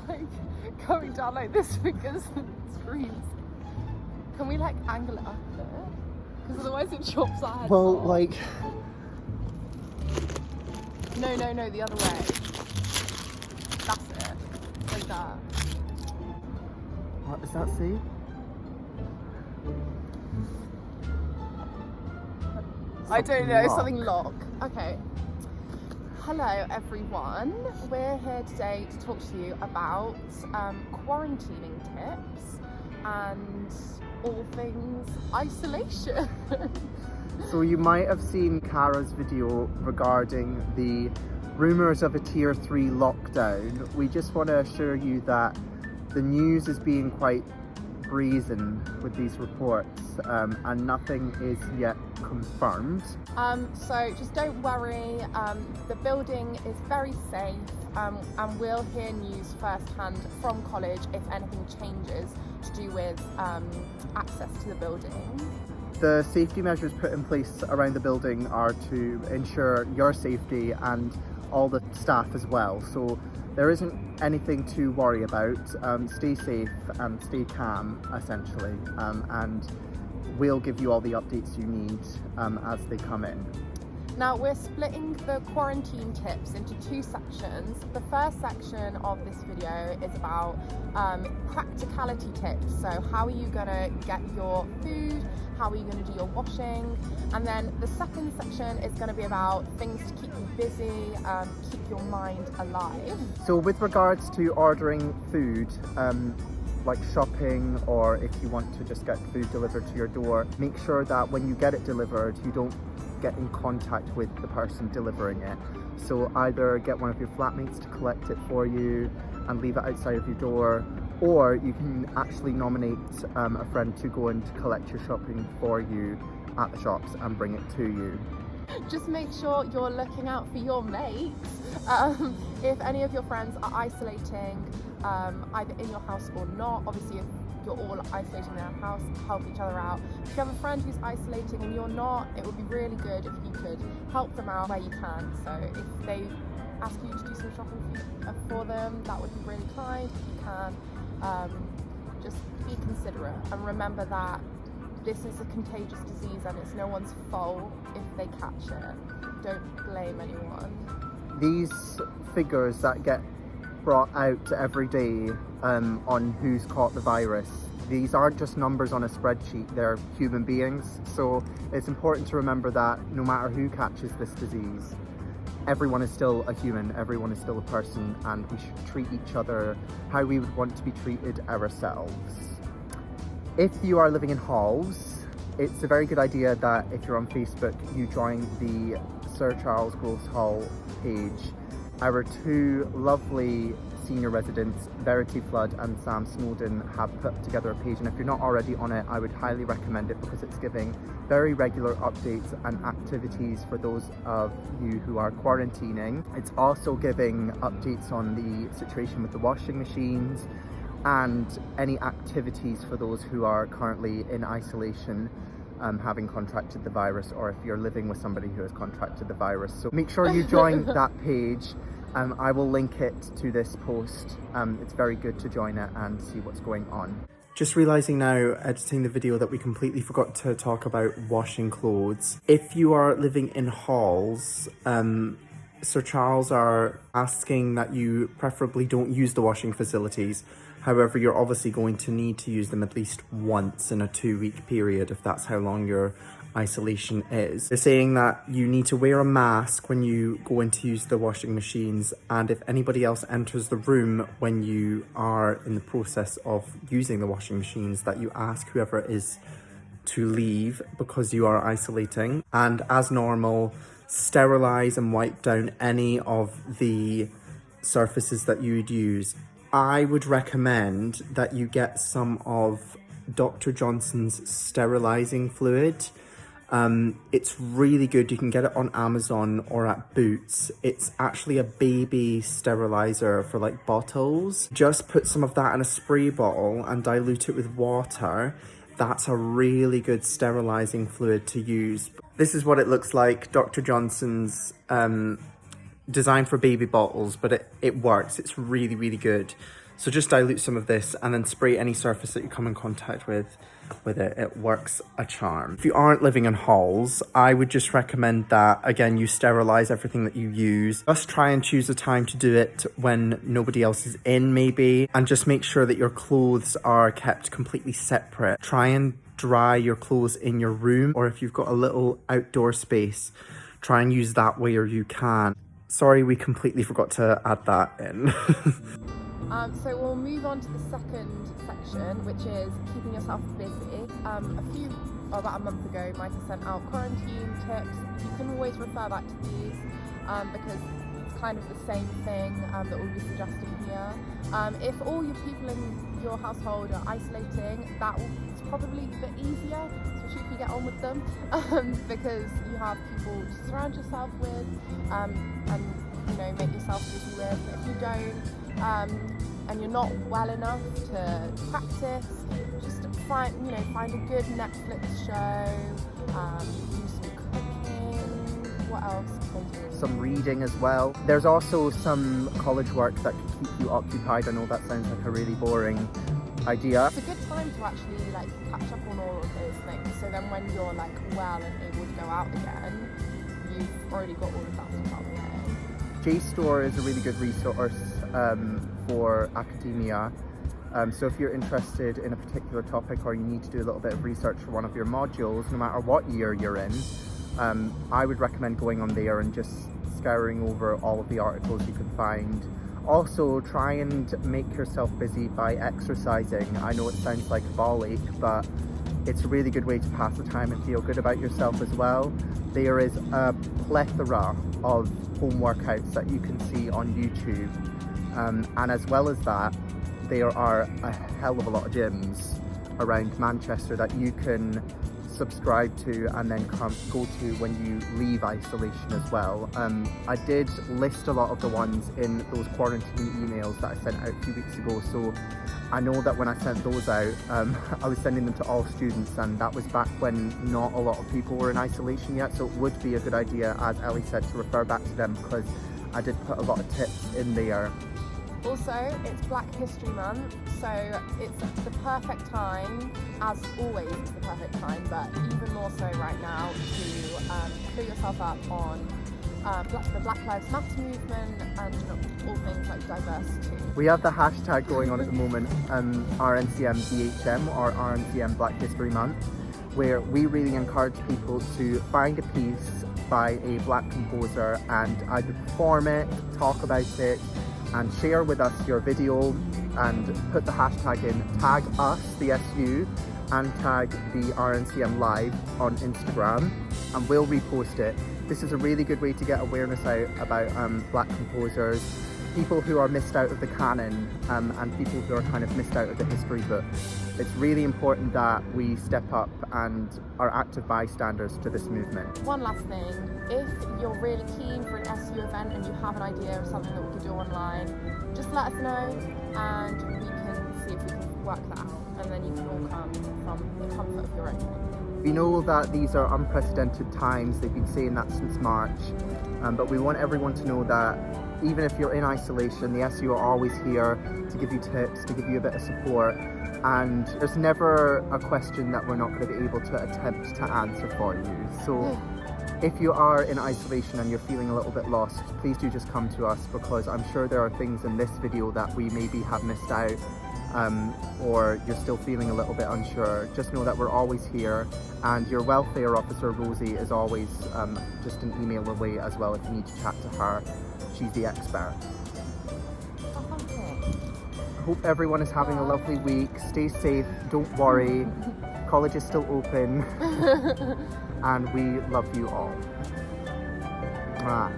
like going down like this because the screens. Can we like angle it up a bit? Because otherwise it chops our heads Well, off. like... No, the other way. That's it. Like that. What does that say? I don't know, lock. something lock. Okay. Hello everyone. We're here today to talk to you about quarantining tips and all things isolation. So you might have seen Kara's video regarding the rumours of a tier 3 lockdown. We just want to assure you that the news is being quite brazen with these reports and nothing is yet confirmed. So just don't worry, the building is very safe and we'll hear news firsthand from college if anything changes to do with access to the building. The safety measures put in place around the building are to ensure your safety and all the staff as well. So there isn't anything to worry about. Stay safe and stay calm, essentially. And we'll give you all the updates you need as they come in. Now we're splitting the quarantine tips into two sections. The first section of this video is about practicality tips. So how are you gonna get your food? How are you gonna do your washing? And then the second section is gonna be about things to keep you busy, keep your mind alive. So with regards to ordering food, like shopping, or if you want to just get food delivered to your door, make sure that when you get it delivered, you don't get in contact with the person delivering it. So either get one of your flatmates to collect it for you and leave it outside of your door, or you can actually nominate a friend to go in to collect your shopping for you at the shops and bring it to you. Just make sure you're looking out for your mates. If any of your friends are isolating, either in your house or not, obviously if you're all isolating in their house, help each other out. If you have a friend who's isolating and you're not, it would be really good if you could help them out where you can. So if they ask you to do some shopping for them, that would be really kind. If you can, just be considerate and remember that this is a contagious disease and it's no one's fault if they catch it. Don't blame anyone. These figures that get brought out every day on who's caught the virus, these aren't just numbers on a spreadsheet, they're human beings. So it's important to remember that no matter who catches this disease, everyone is still a human, everyone is still a person, and we should treat each other how we would want to be treated ourselves. If you are living in halls, it's a very good idea that if you're on Facebook, you join the Sir Charles Groves Hall page. Our two lovely senior residents, Verity Flood and Sam Snowden, have put together a page, and if you're not already on it, I would highly recommend it because it's giving very regular updates and activities for those of you who are quarantining. It's also giving updates on the situation with the washing machines and any activities for those who are currently in isolation, having contracted the virus, or if you're living with somebody who has contracted the virus. So make sure you join that page. I will link it to this post. It's very good to join it and see what's going on. Just realising now, editing the video, that we completely forgot to talk about washing clothes. If you are living in halls, Sir Charles are asking that you preferably don't use the washing facilities. However, you're obviously going to need to use them at least once in a 2-week period if that's how long your isolation is. They're saying that you need to wear a mask when you go in to use the washing machines, and if anybody else enters the room when you are in the process of using the washing machines, that you ask whoever it is to leave because you are isolating. And as normal, sterilize and wipe down any of the surfaces that you would use. I would recommend that you get some of Dr. Johnson's sterilizing fluid. It's really good. You can get it on Amazon or at Boots. It's actually a baby sterilizer for like bottles. Just put some of that in a spray bottle and dilute it with water. That's a really good sterilizing fluid to use. This is what it looks like. Dr. Johnson's designed for baby bottles, but it works. It's really, really good. So just dilute some of this and then spray any surface that you come in contact with it. It works a charm. If you aren't living in halls, I would just recommend that, again, you sterilize everything that you use. Just try and choose a time to do it when nobody else is in, maybe, and just make sure that your clothes are kept completely separate. Try and dry your clothes in your room, or if you've got a little outdoor space, try and use that where you can. Sorry, we completely forgot to add that in. So we'll move on to the second section, which is keeping yourself busy. About a month ago, Micah sent out quarantine tips. You can always refer back to these because it's kind of the same thing that we'll be suggesting here. If all your people in your household are isolating, it's probably a bit easier, especially if you get on with them, because you have people to surround yourself with and make yourself busy with. But if you don't, and you're not well enough to practice, just find a good Netflix show, do some cooking. What else can you do? Some reading as well. There's also some college work that can keep you occupied. I know that sounds like a really boring idea. It's a good time to actually catch up on all of those things, so then when you're well and able to go out again, you've already got all of that stuff out the way. JSTOR is a really good resource for academia. So if you're interested in a particular topic or you need to do a little bit of research for one of your modules, no matter what year you're in, I would recommend going on there and just scouring over all of the articles you can find. Also, try and make yourself busy by exercising. I know it sounds like a ball ache, but it's a really good way to pass the time and feel good about yourself as well. There is a plethora of home workouts that you can see on YouTube. And as well as that, there are a hell of a lot of gyms around Manchester that you can subscribe to and then go to when you leave isolation as well. I did list a lot of the ones in those quarantine emails that I sent out a few weeks ago, so I know that when I sent those out, I was sending them to all students, and that was back when not a lot of people were in isolation yet, so it would be a good idea, as Ellie said, to refer back to them because I did put a lot of tips in there. Also, it's Black History Month, so it's the perfect time, as always it's the perfect time, but even more so right now, to clue yourself up on the Black Lives Matter movement and all things like diversity. We have the hashtag going on at the moment, RNCM BHM, or RNCM Black History Month, where we really encourage people to find a piece by a black composer and either perform it, talk about it, and share with us your video and put the hashtag in, tag us, the SU, and tag the RNCM Live on Instagram, and we'll repost it. This is a really good way to get awareness out about black composers, people who are missed out of the canon, and people who are kind of missed out of the history books. It's really important that we step up and are active bystanders to this movement. One last thing, if you're really keen for an SU event and you have an idea of something that we could do online, just let us know and we can see if we can work that out, and then you can all come from the comfort of your own home. We know that these are unprecedented times, they've been saying that since March, but we want everyone to know that even if you're in isolation, the SU are always here to give you tips, to give you a bit of support, and there's never a question that we're not going to be able to attempt to answer for you. So if you are in isolation and you're feeling a little bit lost, please do just come to us, because I'm sure there are things in this video that we maybe have missed out, or you're still feeling a little bit unsure. Just know that we're always here, and your welfare officer Rosie is always just an email away as well if you need to chat to her. She's the expert. Hope everyone is having a lovely week. Stay safe, don't worry. College is still open. And we love you all. Mwah.